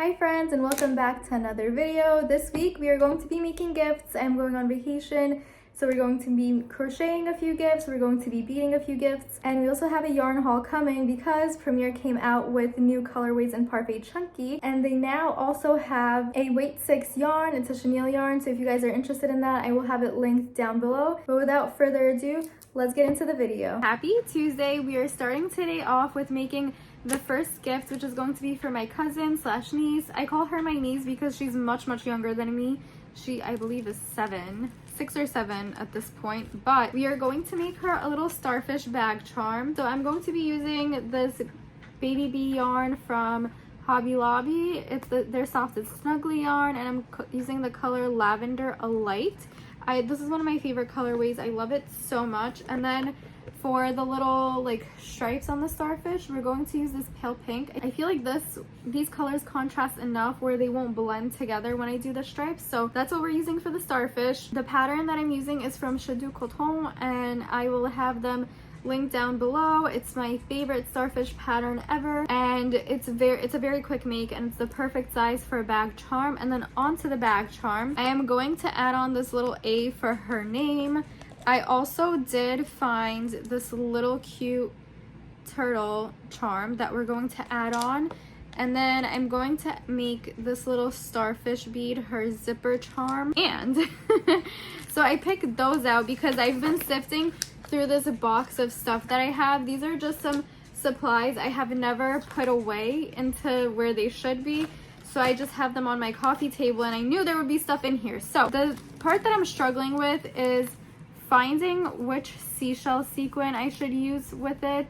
Hi friends, and welcome back to another video. This week we are going to be making gifts. I'm going on vacation, so we're going to be crocheting a few gifts, we're going to be beading a few gifts, and we also have a yarn haul coming because Premier came out with new colorways in Parfait Chunky, and they now also have a weight 6 yarn. It's a chenille yarn, so if you guys are interested in that, I will have it linked down below. But without further ado, let's get into the video. Happy Tuesday. We are starting today off with making the first gift, which is going to be for my cousin slash niece. I call her my niece because she's much younger than me. She, I believe, is 6 or 7 at this point, but we are going to make her a little starfish bag charm. So I'm going to be using this Baby Bee yarn from Hobby Lobby. It's their softest snuggly yarn, and I'm using the color Lavender Alight. This is one of my favorite colorways. I love it so much. And then for the little like stripes on the starfish, we're going to use this pale pink. I feel like these colors contrast enough where they won't blend together when I do the stripes, so that's what we're using for the starfish. The pattern that I'm using is from Chez du Coton, and I will have them linked down below. It's my favorite starfish pattern ever, and it's a very quick make, and it's the perfect size for a bag charm. And then onto the bag charm, I am going to add on this little A for her name. I also did find this little cute turtle charm that we're going to add on, and then I'm going to make this little starfish bead her zipper charm. And so I picked those out because I've been sifting through this box of stuff that I have. These are just some supplies I have never put away into where they should be, so I just have them on my coffee table, and I knew there would be stuff in here. So the part that I'm struggling with is finding which seashell sequin I should use with it.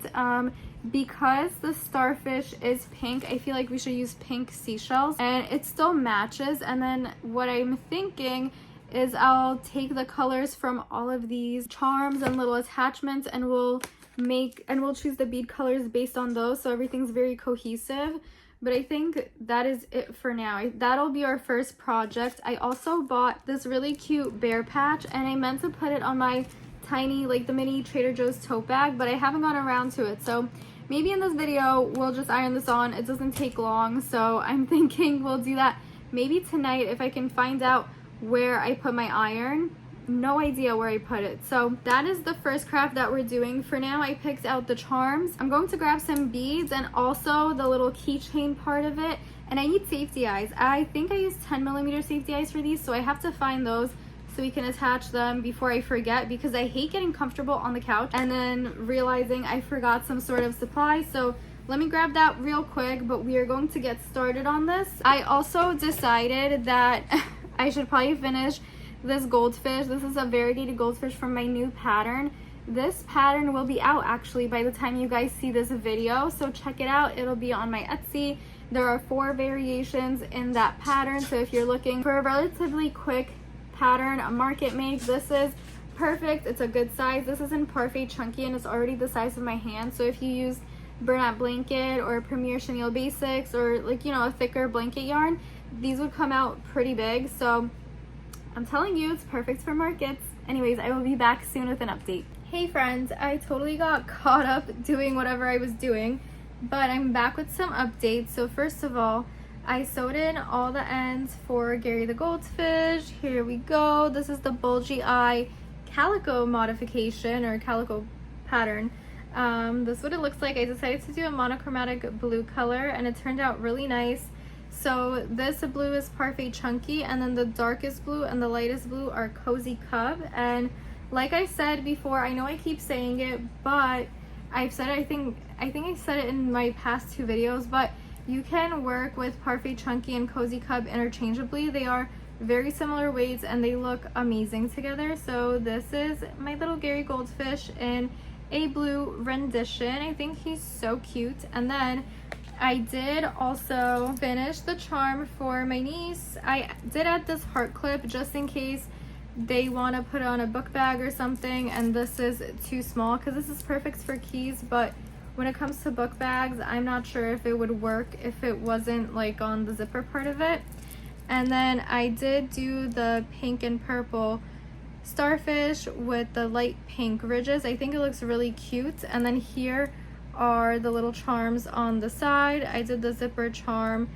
Because the starfish is pink, I feel like we should use pink seashells, and it still matches. And then what I'm thinking is I'll take the colors from all of these charms and little attachments, and we'll choose the bead colors based on those, so everything's very cohesive. But I think that is it for now. That'll be our first project. I also bought this really cute bear patch, and I meant to put it on my tiny, like the mini Trader Joe's tote bag, but I haven't gone around to it. So maybe in this video, we'll just iron this on. It doesn't take long, so I'm thinking we'll do that maybe tonight if I can find out where I put my iron. No idea where I put it. So that is the first craft that we're doing. For now, I picked out the charms. I'm going to grab some beads and also the little keychain part of it. And I need safety eyes. I think I used 10mm safety eyes for these, so I have to find those so we can attach them before I forget, because I hate getting comfortable on the couch and then realizing I forgot some sort of supply. So let me grab that real quick, but we are going to get started on this. I also decided that I should probably finish this goldfish. This is a variegated goldfish from my new pattern. This pattern will be out actually by the time you guys see this video, so check it out. It'll be on my Etsy. There are 4 variations in that pattern, so if you're looking for a relatively quick pattern, a market make, this is perfect. It's a good size. This is in Parfait Chunky, and it's already the size of my hand, so if you use Bernat blanket or Premier Chenille Basics, or like, you know, a thicker blanket yarn, these would come out pretty big. So I'm telling you, it's perfect for markets. Anyways, I will be back soon with an update. Hey friends, I totally got caught up doing whatever I was doing, but I'm back with some updates. So first of all, I sewed in all the ends for Gary the Goldfish. Here we go. This is the bulgy eye calico modification or calico pattern. This is what it looks like. I decided to do a monochromatic blue color, and it turned out really nice. So this blue is Parfait Chunky, and then the darkest blue and the lightest blue are Cozy Cub. And like I said before, I know I keep saying it, but I've said it, I think I said it in my past 2 videos, but you can work with Parfait Chunky and Cozy Cub interchangeably. They are very similar weights and they look amazing together. So this is my little Gary Goldfish in a blue rendition. I think he's so cute. And then I did also finish the charm for my niece. I did add this heart clip just in case they want to put on a book bag or something, and this is too small because this is perfect for keys, but when it comes to book bags, I'm not sure if it would work if it wasn't like on the zipper part of it. And then I did do the pink and purple starfish with the light pink ridges. I think it looks really cute. And then here are the little charms on the side. I did the zipper charm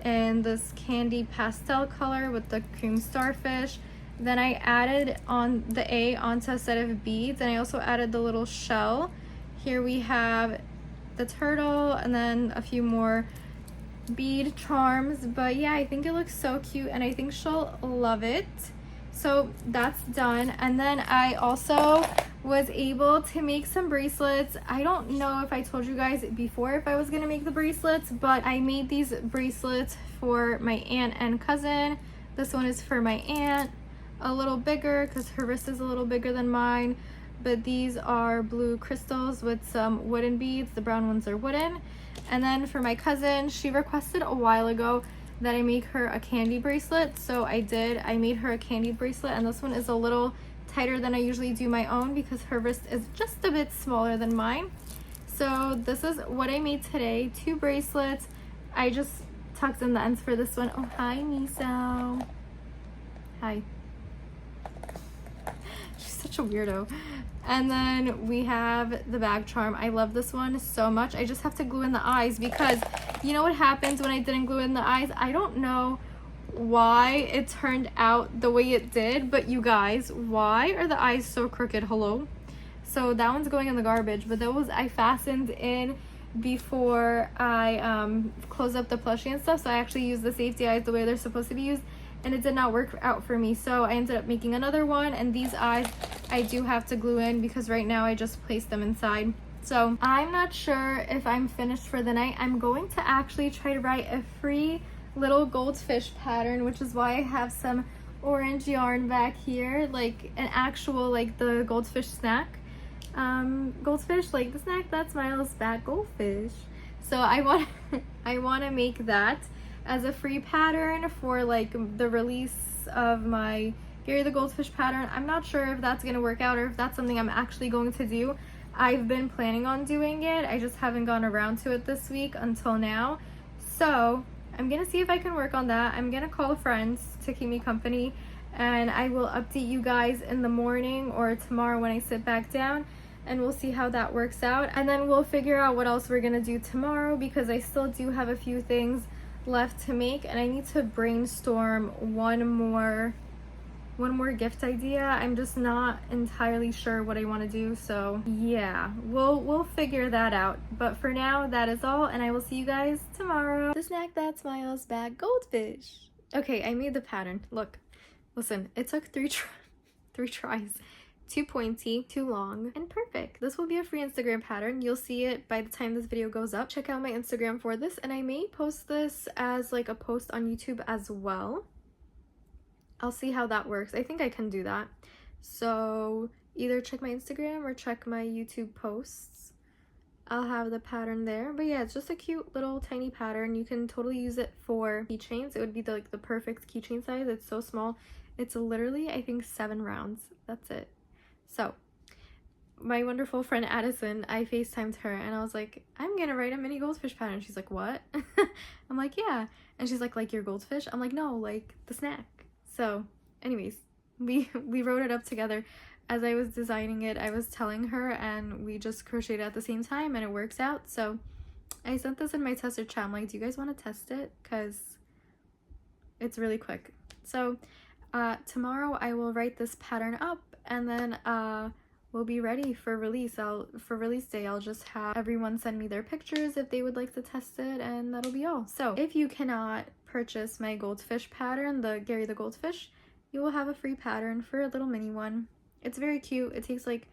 in this candy pastel color with the cream starfish. Then I added on the A onto a set of beads, and I also added the little shell. Here we have the turtle and then a few more bead charms. But yeah, I think it looks so cute and I think she'll love it. So that's done. And then I also was able to make some bracelets. I don't know if I told you guys before if I was gonna make the bracelets, but I made these bracelets for my aunt and cousin. This one is for my aunt, a little bigger because her wrist is a little bigger than mine. But these are blue crystals with some wooden beads. The brown ones are wooden. And then for my cousin, she requested a while ago that I make her a candy bracelet. So I did. I made her a candy bracelet, and this one is a little tighter than I usually do my own because her wrist is just a bit smaller than mine. So this is what I made today. 2 bracelets. I just tucked in the ends for this one. Oh, hi, Miso. Hi. She's such a weirdo. And then we have the bag charm. I love this one so much. I just have to glue in the eyes because you know what happens when I didn't glue in the eyes? I don't know why it turned out the way it did, but you guys, why are the eyes so crooked? Hello? So that one's going in the garbage, but those I fastened in before I closed up the plushie and stuff. So I actually used the safety eyes the way they're supposed to be used, and it did not work out for me. So I ended up making another one, and these eyes I do have to glue in because right now I just placed them inside. So I'm not sure if I'm finished for the night. I'm going to actually try to write a free little goldfish pattern, which is why I have some orange yarn back here, like an actual, like the goldfish snack. Goldfish, like the snack that smiles back, goldfish. So I want to make that as a free pattern for like the release of my Gary the Goldfish pattern. I'm not sure if that's gonna work out or if that's something I'm actually going to do. I've been planning on doing it. I just haven't gone around to it this week until now. So I'm gonna see if I can work on that. I'm gonna call friends to keep me company, and I will update you guys in the morning or tomorrow when I sit back down, and we'll see how that works out. And then we'll figure out what else we're gonna do tomorrow because I still do have a few things left to make, and I need to brainstorm one more gift idea. I'm just not entirely sure what I want to do, so yeah, we'll figure that out. But for now, that is all, and I will see you guys tomorrow. The snack that smiles back, goldfish. Okay, I made the pattern. Look, listen, it took three tries. Too pointy, too long, and perfect. This will be a free Instagram pattern. You'll see it by the time this video goes up. Check out my Instagram for this, and I may post this as like a post on YouTube as well. I'll see how that works. I think I can do that. So either check my Instagram or check my YouTube posts. I'll have the pattern there. But yeah, it's just a cute little tiny pattern. You can totally use it for keychains. It would be the perfect keychain size. It's so small. It's literally, I think, 7 rounds. That's it. So my wonderful friend Addison, I FaceTimed her and I was like, I'm gonna write a mini goldfish pattern. She's like, what? I'm like, yeah. And she's like your goldfish? I'm like, no, like the snack. So anyways, we wrote it up together. As I was designing it, I was telling her, and we just crocheted at the same time, and it works out. So I sent this in my tester chat. I'm like, do you guys want to test it? Because it's really quick. So tomorrow I will write this pattern up, and then we'll be ready for release. For release day, I'll just have everyone send me their pictures if they would like to test it, and that'll be all. So if you cannot purchase my goldfish pattern, the Gary the Goldfish, you will have a free pattern for a little mini one. It's very cute. It takes like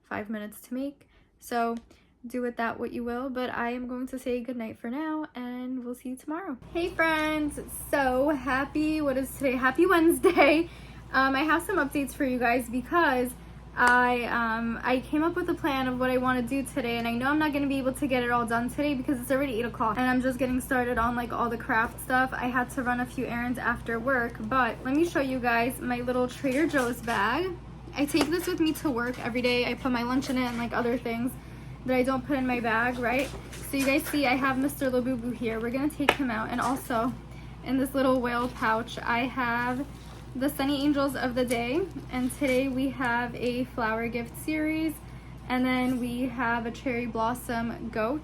5 minutes to make, so do with that what you will. But I am going to say goodnight for now, and we'll see you tomorrow. Hey friends, so happy, what is today? Happy Wednesday. I have some updates for you guys because I came up with a plan of what I want to do today, and I know I'm not going to be able to get it all done today because it's already 8 o'clock and I'm just getting started on like all the craft stuff. I had to run a few errands after work, but let me show you guys my little Trader Joe's bag. I take this with me to work every day. I put my lunch in it and like other things that I don't put in my bag, right? So you guys see I have Mr. Labubu here. We're gonna take him out, and also in this little whale pouch I have the Sunny Angels of the Day, and today we have a flower gift series, and then we have a cherry blossom goat.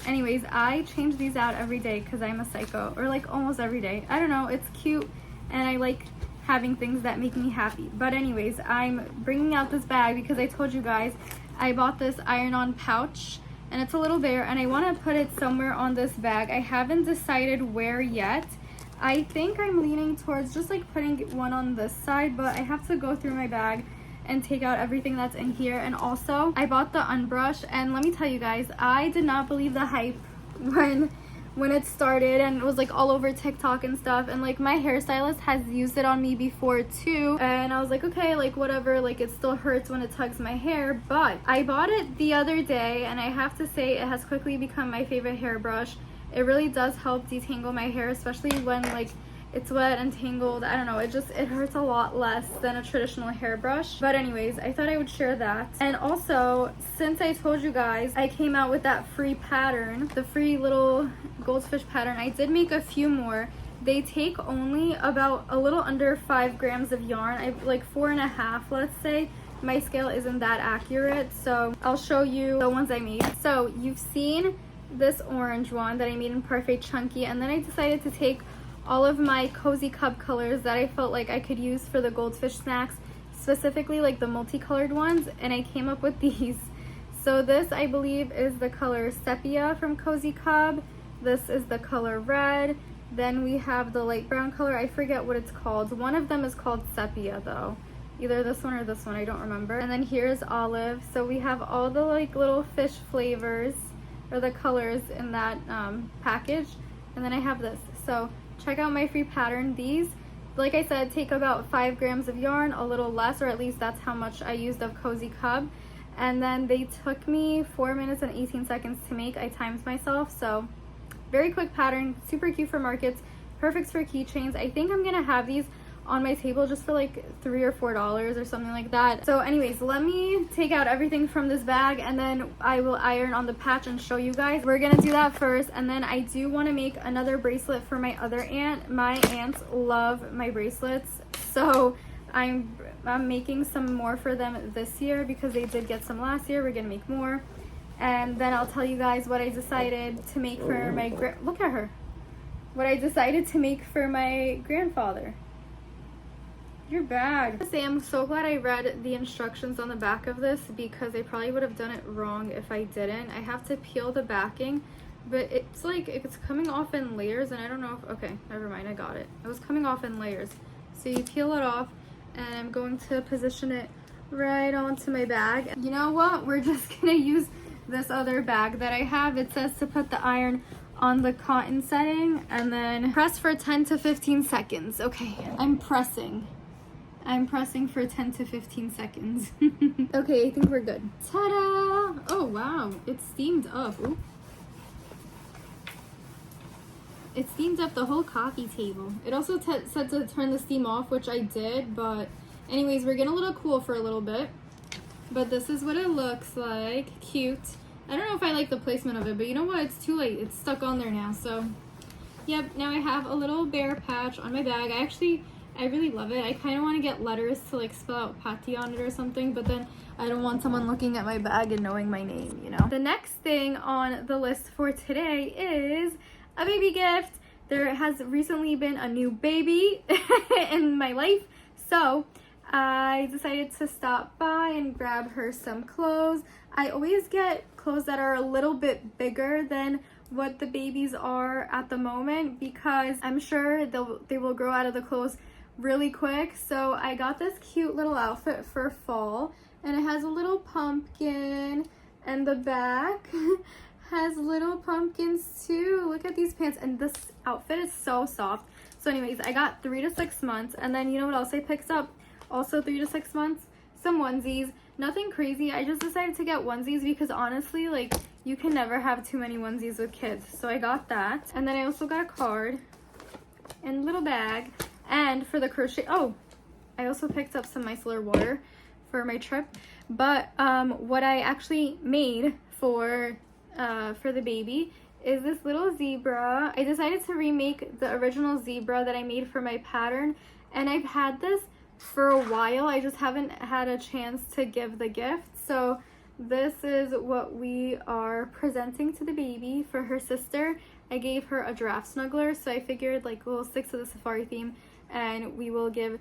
Anyways, I change these out every day because I'm a psycho, or like almost every day. I don't know, it's cute and I like having things that make me happy. But anyways, I'm bringing out this bag because I told you guys I bought this iron-on pouch and it's a little bare and I want to put it somewhere on this bag. I haven't decided where yet. I think I'm leaning towards just like putting one on this side, but I have to go through my bag and take out everything that's in here. And also I bought the unbrush, and let me tell you guys, I did not believe the hype when it started and it was like all over TikTok and stuff, and like my hairstylist has used it on me before too, and I was like, okay, like whatever, like it still hurts when it tugs my hair. But I bought it the other day and I have to say it has quickly become my favorite hairbrush. It really does help detangle my hair, especially when like it's wet and tangled. I don't know, it hurts a lot less than a traditional hairbrush. But anyways, I thought I would share that. And also, since I told you guys I came out with that free pattern, the free little goldfish pattern, I did make a few more. They take only about a little under 5 grams of yarn. I like 4.5, let's say. My scale isn't that accurate, so I'll show you the ones I made. So you've seen this orange one that I made in Parfait Chunky, and then I decided to take all of my cozy cup colors that I felt like I could use for the goldfish snacks, specifically like the multicolored ones, and I came up with these. So this, I believe, is the color Sepia from Cozy Cub. This is the color Red. Then we have the light brown color. I forget what it's called. One of them is called Sepia though. Either this one or this one, I don't remember. And then here's Olive. So we have all the like little fish flavors or the colors in that package. And then I have this. So check out my free pattern. These, like I said, take about 5 grams of yarn, a little less, or at least that's how much I used of Cozy Cub. And then they took me 4 minutes and 18 seconds to make. I timed myself, so very quick pattern, super cute for markets, perfect for keychains. I think I'm gonna have these on my table just for like $3 or $4 or something like that. So anyways, let me take out everything from this bag and then I will iron on the patch and show you guys. We're gonna do that first, and then I do want to make another bracelet for my other aunt. My aunts love my bracelets, so I'm making some more for them this year because they did get some last year. We're gonna make more, and then I'll tell you guys what I decided to make for my look at her. What I decided to make for my grandfather. Your bag. I'm so glad I read the instructions on the back of this because I probably would have done it wrong if I didn't. I have to peel the backing, but it's like it's coming off in layers, and I don't know if, okay, never mind, I got it. It was coming off in layers. So you peel it off, and I'm going to position it right onto my bag. You know what? We're just gonna use this other bag that I have. It says to put the iron on the cotton setting and then press for 10 to 15 seconds. Okay, I'm pressing for 10 to 15 seconds. Okay, I think we're good. Ta-da! Oh wow, it's steamed up. Ooh. It steamed up the whole coffee table. It also said to turn the steam off, which I did, but anyways, we're getting a little cool for a little bit. But this is what it looks like. Cute. I don't know if I like the placement of it, but you know what? It's too late. It's stuck on there now, so. Yep, now I have a little bear patch on my bag. I really love it. I kind of want to get letters to like spell out Pati on it or something, but then I don't want someone looking at my bag and knowing my name, you know? The next thing on the list for today is a baby gift. There has recently been a new baby in my life, so I decided to stop by and grab her some clothes. I always get clothes that are a little bit bigger than what the babies are at the moment because I'm sure they will grow out of the clothes really quick. So I got this cute little outfit for fall, and it has a little pumpkin, and the back has little pumpkins too. Look at these pants, and this outfit is so soft. So anyways, I got 3 to 6 months, and then you know what else I picked up? Also 3 to 6 months, some onesies. Nothing crazy. I just decided to get onesies because honestly, like, you can never have too many onesies with kids. So I got that, and then I also got a card and a little bag. And for the crochet, oh, I also picked up some micellar water for my trip. But what I actually made for the baby is this little zebra. I decided to remake the original zebra that I made for my pattern, and I've had this for a while. I just haven't had a chance to give the gift. So This is what we are presenting to the baby. For her sister, I gave her a giraffe snuggler, so I figured like we'll stick to the safari theme and we will give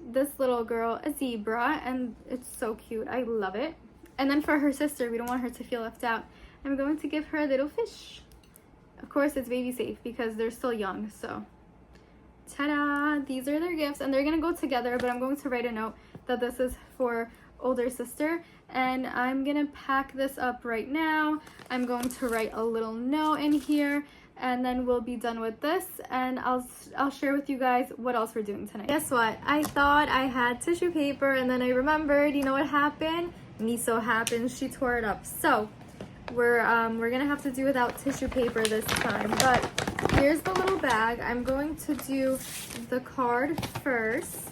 this little girl a zebra, and it's so cute. I love it. And then for her sister, we don't want her to feel left out, I'm going to give her a little fish. Of course, it's baby safe because they're still young, so ta-da! These are their gifts, and they're gonna go together, but I'm going to write a note that this is for older sister, and I'm gonna pack this up right now. I'm going to write a little note in here, and then we'll be done with this, and I'll share with you guys what else we're doing tonight. Guess what? I thought I had tissue paper, and then I remembered, you know what happened? Me so happened, she tore it up. So we're gonna have to do without tissue paper this time, but here's the little bag. I'm going to do the card first.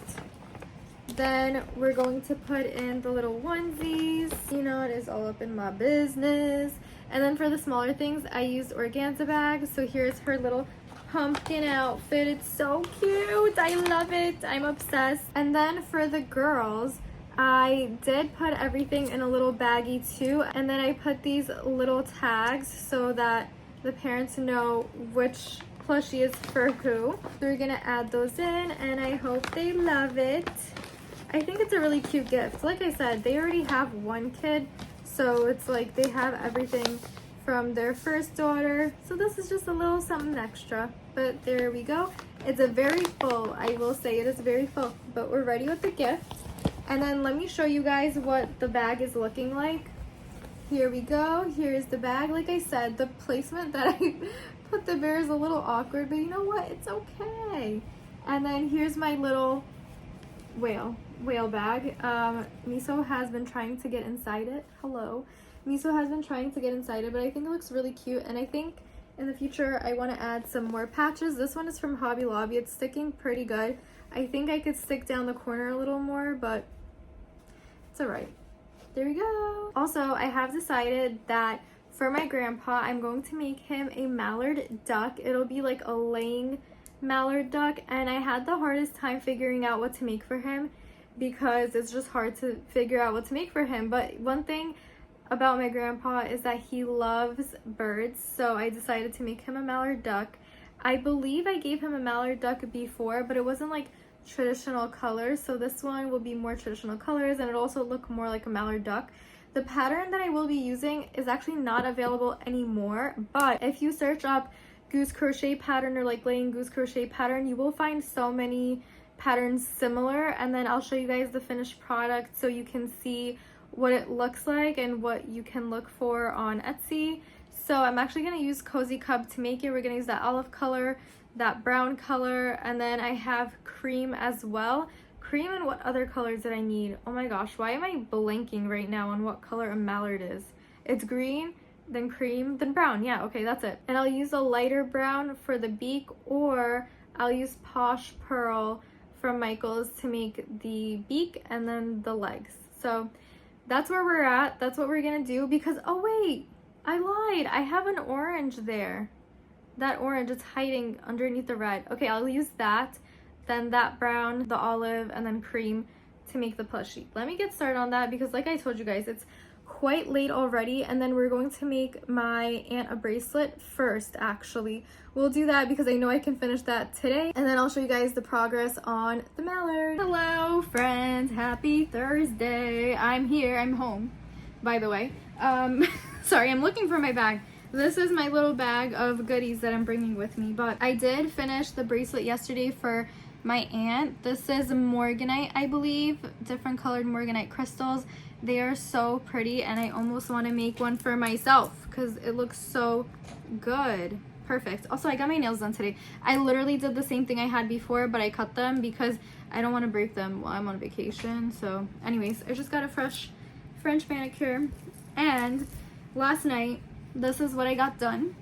Then we're going to put in the little onesies. You know, it is all up in my business. And then for the smaller things, I used organza bags. So here's her little pumpkin outfit. It's so cute. I love it. I'm obsessed. And then for the girls, I did put everything in a little baggie too. And then I put these little tags so that the parents know which plushie is for who. So we're gonna add those in, and I hope they love it. I think it's a really cute gift. Like I said, they already have one kid, so it's like they have everything from their first daughter. So this is just a little something extra. But there we go. It's a very full, I will say it is very full, but we're ready with the gift. And then let me show you guys what the bag is looking like. Here we go. Here's the bag. Like I said, the placement that I put the bear is a little awkward, but you know what? It's okay. And then here's my little whale bag. Miso has been trying to get inside it. Hello. Miso has been trying to get inside it, but I think it looks really cute, and I think in the future I want to add some more patches. This one is from Hobby Lobby. It's sticking pretty good. I think I could stick down the corner a little more, but it's alright. There we go. Also, I have decided that for my grandpa, I'm going to make him a mallard duck. It'll be like a laying mallard duck, and I had the hardest time figuring out what to make for him because it's just hard to figure out what to make for him. But one thing about my grandpa is that he loves birds, so I decided to make him a mallard duck. I believe I gave him a mallard duck before, but it wasn't like traditional colors, so this one will be more traditional colors, and it'll also look more like a mallard duck. The pattern that I will be using is actually not available anymore, but if you search up goose crochet pattern or like laying goose crochet pattern, you will find so many patterns similar, and then I'll show you guys the finished product so you can see what it looks like and what you can look for on Etsy. So I'm actually going to use Cozy Cub to make it. We're going to use that olive color, that brown color, and then I have cream as well. Cream, and what other colors did I need? Oh my gosh, why am I blanking right now on what color a mallard is? It's green, then cream, then brown. Yeah, okay, that's it. And I'll use a lighter brown for the beak, or I'll use Posh Pearl from Michael's to make the beak and then the legs. So that's where we're at. That's what we're gonna do because, oh wait, I lied. I have an orange there. That orange is hiding underneath the red. Okay, I'll use that, then that brown, the olive, and then cream to make the plushie. Let me get started on that because like I told you guys, it's quite late already, and then we're going to make my aunt a bracelet first. Actually, we'll do that because I know I can finish that today, and then I'll show you guys the progress on the mallard. Hello friends, happy Thursday. I'm here, I'm home, by the way. Sorry, I'm looking for my bag. This is my little bag of goodies that I'm bringing with me, but I did finish the bracelet yesterday for my aunt. This is Morganite, I believe, different colored Morganite crystals. They are so pretty, and I almost want to make one for myself because it looks so good. Perfect. Also, I got my nails done today. I literally did the same thing I had before, but I cut them because I don't want to break them while I'm on vacation. So anyways, I just got a fresh French manicure, and last night, this is what I got done.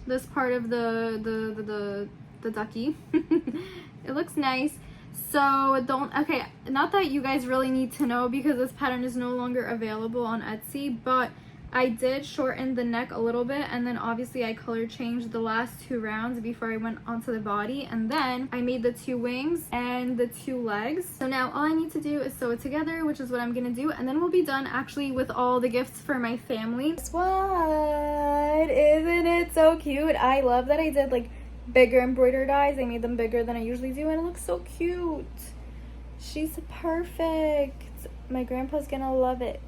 This part of the ducky. It looks nice. So okay, not that you guys really need to know because this pattern is no longer available on Etsy, but I did shorten the neck a little bit, and then obviously I color changed the last 2 rounds before I went onto the body, and then I made the 2 wings and the 2 legs. So now all I need to do is sew it together, which is what I'm gonna do, and then we'll be done actually with all the gifts for my family. Guess what? Isn't it so cute? I love that I did like bigger embroidered eyes. I made them bigger than I usually do, and it looks so cute. She's perfect. My grandpa's gonna love it.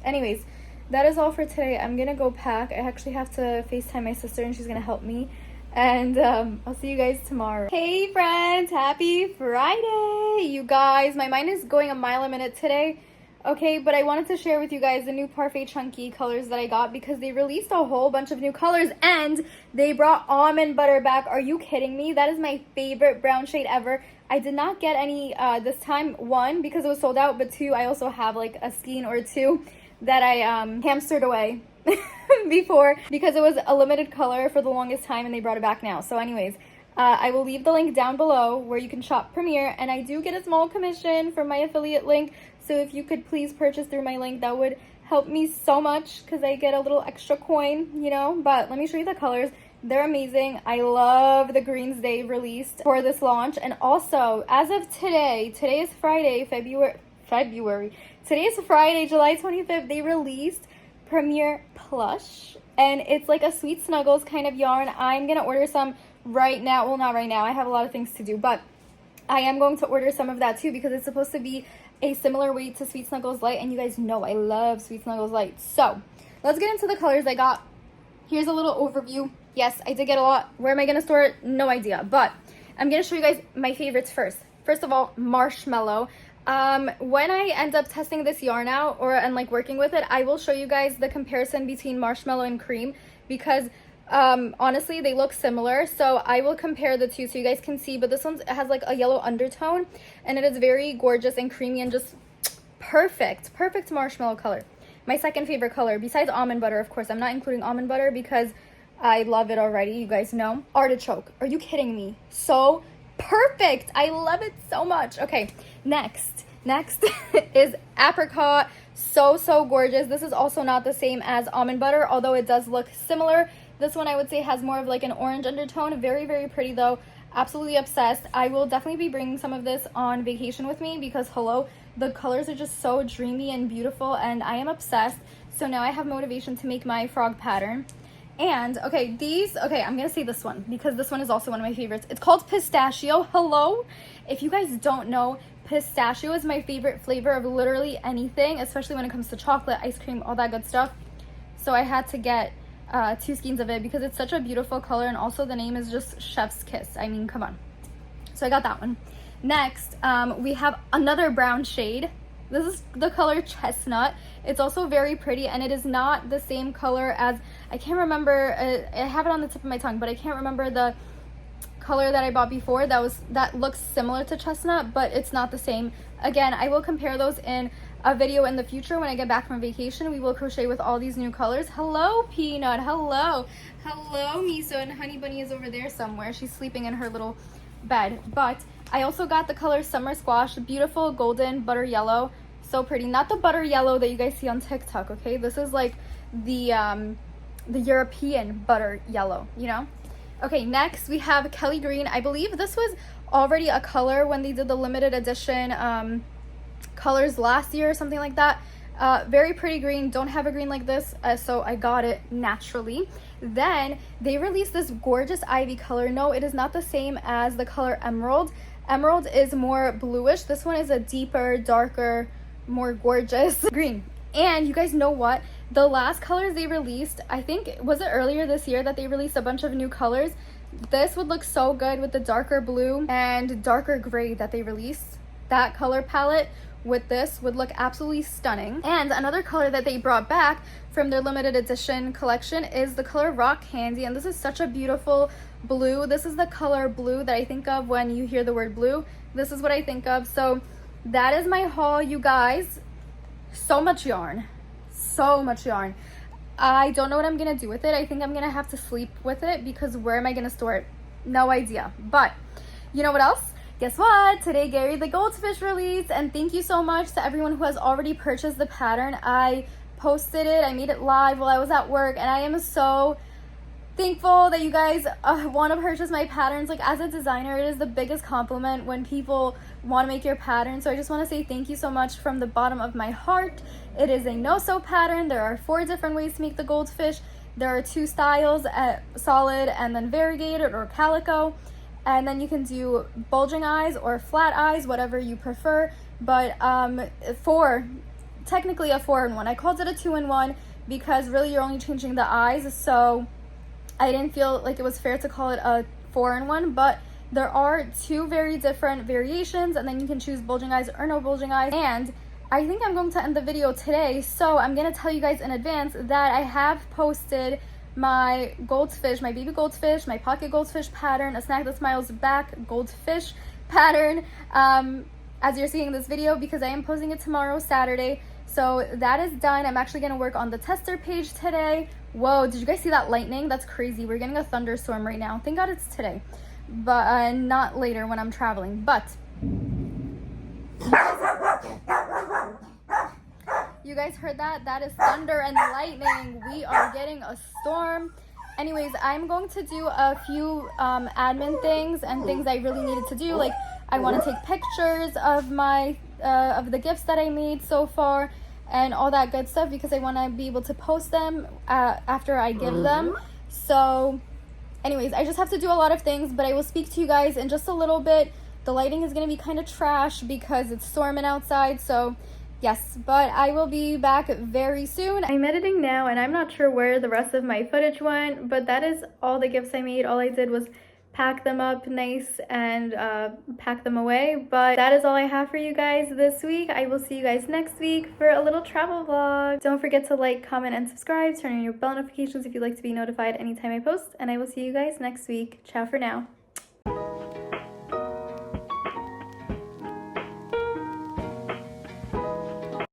Anyways, that is all for today. I'm gonna go pack. I actually have to FaceTime my sister and she's gonna help me. And I'll see you guys tomorrow. Hey friends, happy Friday! You guys, my mind is going a mile a minute today. Okay, but I wanted to share with you guys the new Parfait Chunky colors that I got because they released a whole bunch of new colors and they brought almond butter back. Are you kidding me? That is my favorite brown shade ever. I did not get any this time, 1, because it was sold out, but 2, I also have like a skein or 2 that I hamstered away before because it was a limited color for the longest time and they brought it back now. So anyways, I will leave the link down below where you can shop Premiere, and I do get a small commission from my affiliate link. So if you could please purchase through my link, that would help me so much because I get a little extra coin, you know. But let me show you the colors. They're amazing. I love the greens they released for this launch. And also, as of today is Friday, Today is Friday, July 25th. They released Premiere Plush, and it's like a Sweet Snuggles kind of yarn. I'm gonna order some right now. Well, not right now. I have a lot of things to do, but I am going to order some of that too because it's supposed to be a similar weight to Sweet Snuggles Light, and you guys know I love Sweet Snuggles Light. So let's get into the colors I got. Here's a little overview. Yes, I did get a lot. Where am I gonna store it? No idea, but I'm gonna show you guys my favorites first. First of all, Marshmallow. When I end up testing this yarn out and like working with it, I will show you guys the comparison between Marshmallow and Cream because honestly they look similar. So I will compare the two so you guys can see, but this one has like a yellow undertone and it is very gorgeous and creamy and just perfect marshmallow color. My second favorite color besides almond butter, of course I'm not including almond butter because I love it already, you guys know. Artichoke. Are you kidding me? So perfect. I love it so much. Okay, next is apricot. So gorgeous. This is also not the same as almond butter, although it does look similar. This one I would say has more of like an orange undertone. Very pretty though. Absolutely obsessed. I will definitely be bringing some of this on vacation with me because hello, the colors are just so dreamy and beautiful and I am obsessed. So now I have motivation to make my frog pattern. And okay, I'm gonna say this one because this one is also one of my favorites. It's called Pistachio. Hello. If you guys don't know, pistachio is my favorite flavor of literally anything, especially when it comes to chocolate, ice cream, all that good stuff. So I had to get 2 skeins of it because it's such a beautiful color, and also the name is just Chef's Kiss. I mean, come on. So I got that one. Next, we have another brown shade. This is the color Chestnut. It's also very pretty, and it is not the same color as, I can't remember, I have it on the tip of my tongue, but I can't remember the color that I bought before that looks similar to Chestnut, but it's not the same. Again, I will compare those in a video in the future when I get back from vacation. We will crochet with all these new colors. Hello, Peanut. Hello, Miso, and Honey Bunny is over there somewhere. She's sleeping in her little bed. But I also got the color Summer Squash, beautiful golden butter yellow. So pretty. Not the butter yellow that you guys see on TikTok, okay? This is like the European butter yellow, you know? Okay, next we have Kelly Green. I believe this was already a color when they did the limited edition colors last year or something like that. Very pretty green. Don't have a green like this, so I got it naturally. Then they released this gorgeous ivy color. No, it is not the same as the color Emerald. Emerald is more bluish. This one is a deeper, darker, more gorgeous green. And you guys know what? The last colors they released, I think, was it earlier this year that they released a bunch of new colors? This would look so good with the darker blue and darker gray that they released. That color palette with this would look absolutely stunning. And another color that they brought back from their limited edition collection is the color Rock Candy, and this is such a beautiful blue. This is the color blue that I think of when you hear the word blue. This is what I think of. So that is my haul, you guys. So much yarn. I don't know what I'm gonna do with it. I think I'm gonna have to sleep with it because where am I gonna store it? No idea. But you know what else? Guess what? Today Gary the Goldfish released, and thank you so much to everyone who has already purchased the pattern. I posted it. I made it live while I was at work, and I am so thankful that you guys want to purchase my patterns. Like, as a designer, it is the biggest compliment when people want to make your pattern. So I just want to say thank you so much from the bottom of my heart. It is a no-sew pattern. There are 4 different ways to make the goldfish. There are 2 styles, solid and then variegated or calico. And then you can do bulging eyes or flat eyes, whatever you prefer. But technically a 4-in-1. I called it a 2-in-1 because really you're only changing the eyes. So I didn't feel like it was fair to call it a 4-in-1, but there are 2 very different variations, and then you can choose bulging eyes or no bulging eyes. And I think I'm going to end the video today, so I'm going to tell you guys in advance that I have posted my goldfish, my baby goldfish, my pocket goldfish pattern, a snack that smiles back goldfish pattern, as you're seeing this video, because I am posting it tomorrow, Saturday. So that is done. I'm actually going to work on the tester page today. Whoa, did you guys see that lightning? That's crazy. We're getting a thunderstorm right now. Thank God it's today, but not later when I'm traveling. But you guys heard that? That is thunder and lightning. We are getting a storm. Anyways, I'm going to do a few admin things and things I really needed to do. Like, I want to take pictures of my of the gifts that I made so far and all that good stuff, because I want to be able to post them after I give them. So anyways, I just have to do a lot of things, but I will speak to you guys in just a little bit. The lighting is going to be kind of trash because it's storming outside, so yes, but I will be back very soon. I'm editing now, and I'm not sure where the rest of my footage went, but that is all the gifts I made. All I did was pack them up nice and pack them away. But that is all I have for you guys this week. I will see you guys next week for a little travel vlog. Don't forget to like, comment, and subscribe. Turn on your bell notifications if you'd like to be notified anytime I post, and I will see you guys next week. Ciao for now.